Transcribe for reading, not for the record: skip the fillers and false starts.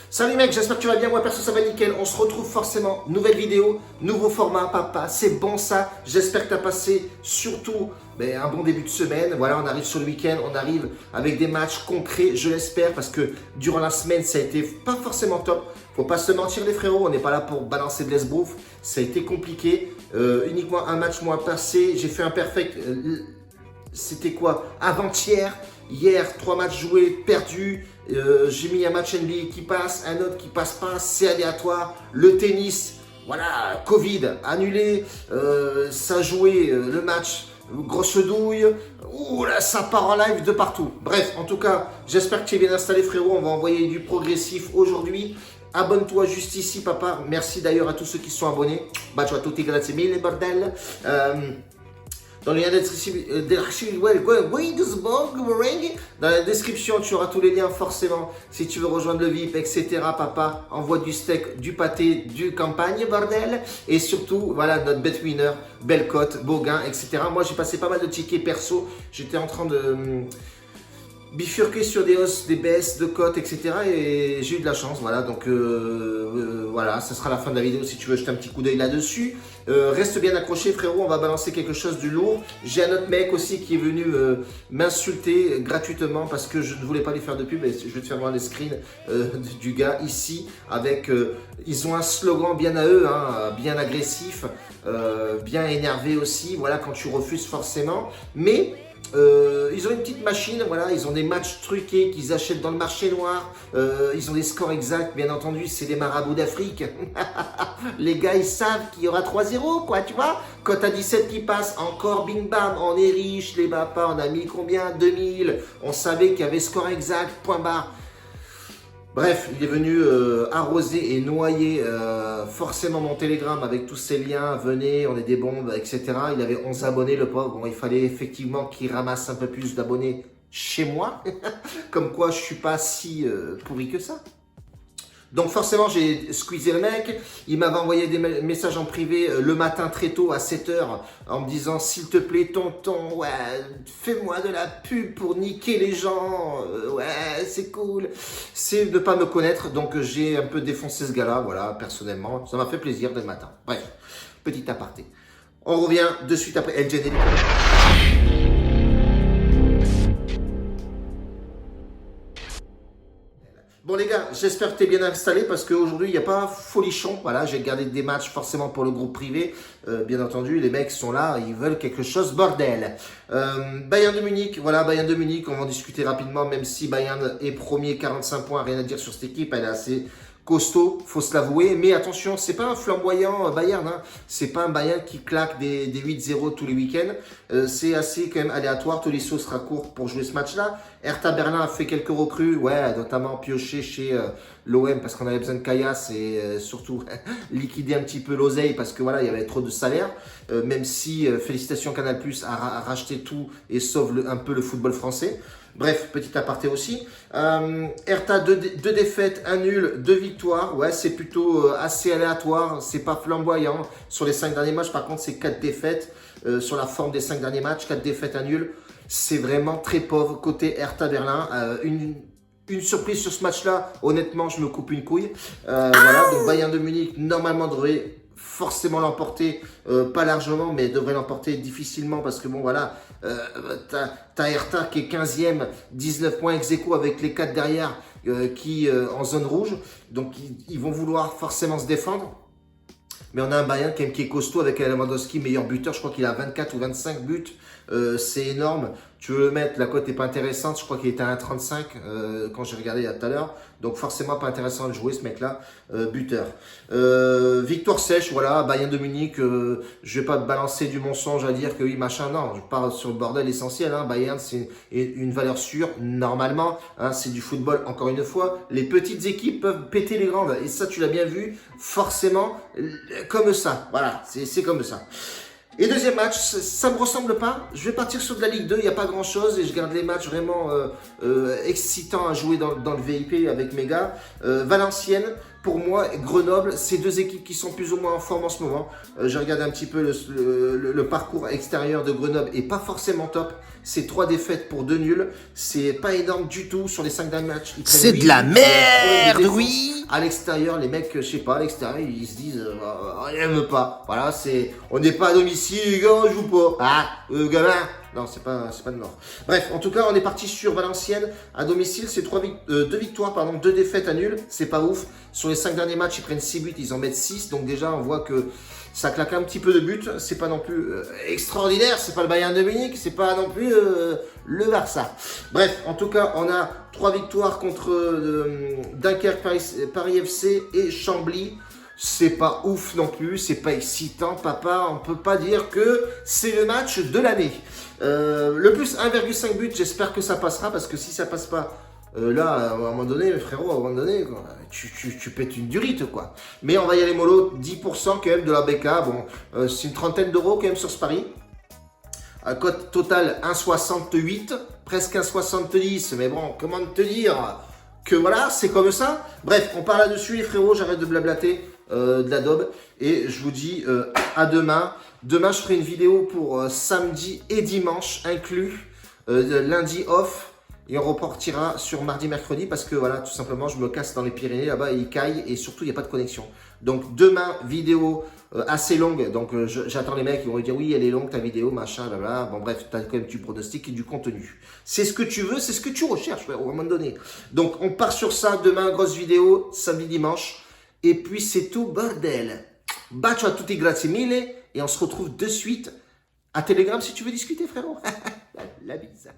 Salut mec, j'espère que tu vas bien, moi perso ça va nickel, on se retrouve forcément, nouvelle vidéo, nouveau format papa, c'est bon ça, j'espère que tu as passé surtout un bon début de semaine, voilà on arrive sur le week-end, on arrive avec des matchs concrets, je l'espère, parce que durant la semaine ça a été pas forcément top, faut pas se mentir les frérots, on n'est pas là pour balancer de l'esbrouf, ça a été compliqué, uniquement un match mois passé, j'ai fait un perfect, c'était quoi, avant-hier. Hier, 3 matchs joués, perdus. J'ai mis un match NBA qui passe, un autre qui passe pas. C'est aléatoire. Le tennis, voilà, Covid, annulé. Ça jouait le match, grosse douille. Ouh là, ça part en live de partout. Bref, en tout cas, j'espère que tu es bien installé, frérot. On va envoyer du progressif aujourd'hui. Abonne-toi juste ici, papa. Merci d'ailleurs à tous ceux qui sont abonnés. Bacio a tutti, grazie mille, bordel. Dans le lien dans la description, tu auras tous les liens forcément. Si tu veux rejoindre le VIP, etc. Papa, envoie du steak, du pâté, du campagne, bordel. Et surtout, voilà, notre bet winner, belle cote, beau gain, etc. Moi, j'ai passé pas mal de tickets perso. J'étais en train de bifurquer sur des hausses, des baisses de cotes, etc. Et j'ai eu de la chance, voilà. Donc voilà, ça sera la fin de la vidéo si tu veux jeter un petit coup d'œil là-dessus. Reste bien accroché, frérot, on va balancer quelque chose du lourd. J'ai un autre mec aussi qui est venu m'insulter gratuitement parce que je ne voulais pas lui faire de pub. Et je vais te faire voir les screens du gars ici avec... ils ont un slogan bien à eux, hein, bien agressif, bien énervé aussi. Voilà, quand tu refuses forcément. Mais... ils ont une petite machine, voilà, ils ont des matchs truqués qu'ils achètent dans le marché noir, ils ont des scores exacts, bien entendu, c'est des marabouts d'Afrique. Les gars, ils savent qu'il y aura 3-0, quoi, tu vois. Quand t'as 17 qui passe, encore bing bam, on est riche, les papas, on a mis combien 2000, on savait qu'il y avait score exact, point barre. Bref, il est venu arroser et noyer forcément mon Telegram avec tous ces liens, venez, on est des bombes, etc. Il avait 11 abonnés, le pauvre. Bon, il fallait effectivement qu'il ramasse un peu plus d'abonnés chez moi. Comme quoi, je suis pas si pourri que ça. Donc forcément, j'ai squeezé le mec. Il m'avait envoyé des messages en privé le matin très tôt à 7 h en me disant « S'il te plaît, tonton, ouais, fais-moi de la pub pour niquer les gens. Ouais, c'est cool. » C'est de ne pas me connaître. Donc j'ai un peu défoncé ce gars-là, voilà, personnellement. Ça m'a fait plaisir dès le matin. Bref, petit aparté. On revient de suite après El Générique. Bon les gars, j'espère que tu es bien installé parce qu'aujourd'hui il n'y a pas folichon. Voilà, j'ai gardé des matchs forcément pour le groupe privé. Bien entendu, les mecs sont là, ils veulent quelque chose, bordel. Bayern de Munich, voilà, Bayern de Munich, on va en discuter rapidement, même si Bayern est premier, 45 points, rien à dire sur cette équipe, elle est assez costaud, faut se l'avouer. Mais attention, c'est pas un flamboyant Bayern, hein. C'est pas un Bayern qui claque des 8-0 tous les week-ends. C'est assez quand même aléatoire. Tolisso sera court pour jouer ce match-là. Hertha Berlin a fait quelques recrues, ouais, notamment pioché chez l'OM parce qu'on avait besoin de caillasse et surtout liquider un petit peu l'oseille parce que voilà, il y avait trop de salaire. Même si félicitations Canal+ a racheté tout et sauve un peu le football français. Bref, petit aparté aussi. Hertha, 2 défaites, 1 nul, 2 victoires. Ouais, c'est plutôt assez aléatoire. C'est pas flamboyant. Sur les 5 derniers matchs, par contre, c'est 4 défaites. Sur la forme des 5 derniers matchs, 4 défaites, 1 nul. C'est vraiment très pauvre côté Hertha Berlin. Une surprise sur ce match-là. Honnêtement, je me coupe une couille. Voilà, donc Bayern de Munich, normalement, devrait forcément l'emporter, pas largement, mais devrait l'emporter difficilement parce que bon voilà, t'as Hertha qui est 15e, 19 points ex aequo avec les 4 derrière qui en zone rouge, donc ils vont vouloir forcément se défendre. Mais on a un Bayern qui est costaud avec Lewandowski, meilleur buteur, je crois qu'il a 24 ou 25 buts, c'est énorme. Tu veux le mettre, la cote n'est pas intéressante, je crois qu'il était à 1,35 quand j'ai regardé il y a tout à l'heure. Donc forcément pas intéressant de jouer ce mec-là, buteur. Victoire sèche, voilà, Bayern de Munich, je vais pas te balancer du mensonge à dire que oui, machin, non, je pars sur le bordel essentiel, hein. Bayern c'est une valeur sûre, normalement, hein, c'est du football, encore une fois, les petites équipes peuvent péter les grandes, et ça tu l'as bien vu, forcément, comme ça, voilà, c'est comme ça. Et deuxième match, ça me ressemble pas. Je vais partir sur de la Ligue 2, il n'y a pas grand chose et je garde les matchs vraiment excitants à jouer dans le VIP avec mes gars. Valenciennes, pour moi, Grenoble, c'est 2 équipes qui sont plus ou moins en forme en ce moment. J'ai regardé un petit peu le parcours extérieur de Grenoble et pas forcément top. C'est 3 défaites pour 2 nuls. C'est pas énorme du tout sur les 5 derniers matchs. C'est de la merde, oui. À l'extérieur, les mecs, je sais pas, à l'extérieur, ils se disent, on n'aime pas. Voilà, on n'est pas à domicile, les gars, on joue pas. Ah, gamin. Non, c'est pas le Nord. Bref, en tout cas, on est parti sur Valenciennes à domicile. C'est 2 victoires, 2 défaites à nul. C'est pas ouf. Sur les 5 derniers matchs, ils prennent 6 buts, ils en mettent 6. Donc déjà, on voit que ça claque un petit peu de buts. C'est pas non plus extraordinaire. C'est pas le Bayern de Munich. C'est pas non plus le Barça. Bref, en tout cas, on a 3 victoires contre Dunkerque, Paris FC et Chambly. C'est pas ouf non plus, c'est pas excitant, papa. On peut pas dire que c'est le match de l'année. Le plus 1,5 but, j'espère que ça passera parce que si ça passe pas, là, à un moment donné, frérot, à un moment donné, quoi, tu pètes une durite, quoi. Mais on va y aller mollo, 10% quand même de la BK. Bon, c'est une trentaine d'euros quand même sur ce pari. Cote totale 1,68, presque 1,70. Mais bon, comment te dire que voilà, c'est comme ça. Bref, on part là-dessus, les frérots, j'arrête de blablater de la daube. Et je vous dis à demain. Demain, je ferai une vidéo pour samedi et dimanche inclus. Lundi off. Et on repartira sur mardi, mercredi parce que voilà, tout simplement, je me casse dans les Pyrénées, là-bas, il caille et surtout, il n'y a pas de connexion. Donc, demain, vidéo assez longue. Donc, j'attends les mecs qui vont me dire, oui, elle est longue, ta vidéo, machin, blabla. Bon, bref, tu as quand même du pronostic et du contenu. C'est ce que tu veux, c'est ce que tu recherches, à un moment donné. Donc, on part sur ça. Demain, grosse vidéo, samedi, dimanche. Et puis, c'est tout, bordel. Bacio a tutti, grazie mille. Et on se retrouve de suite à Telegram si tu veux discuter, frérot. La bise.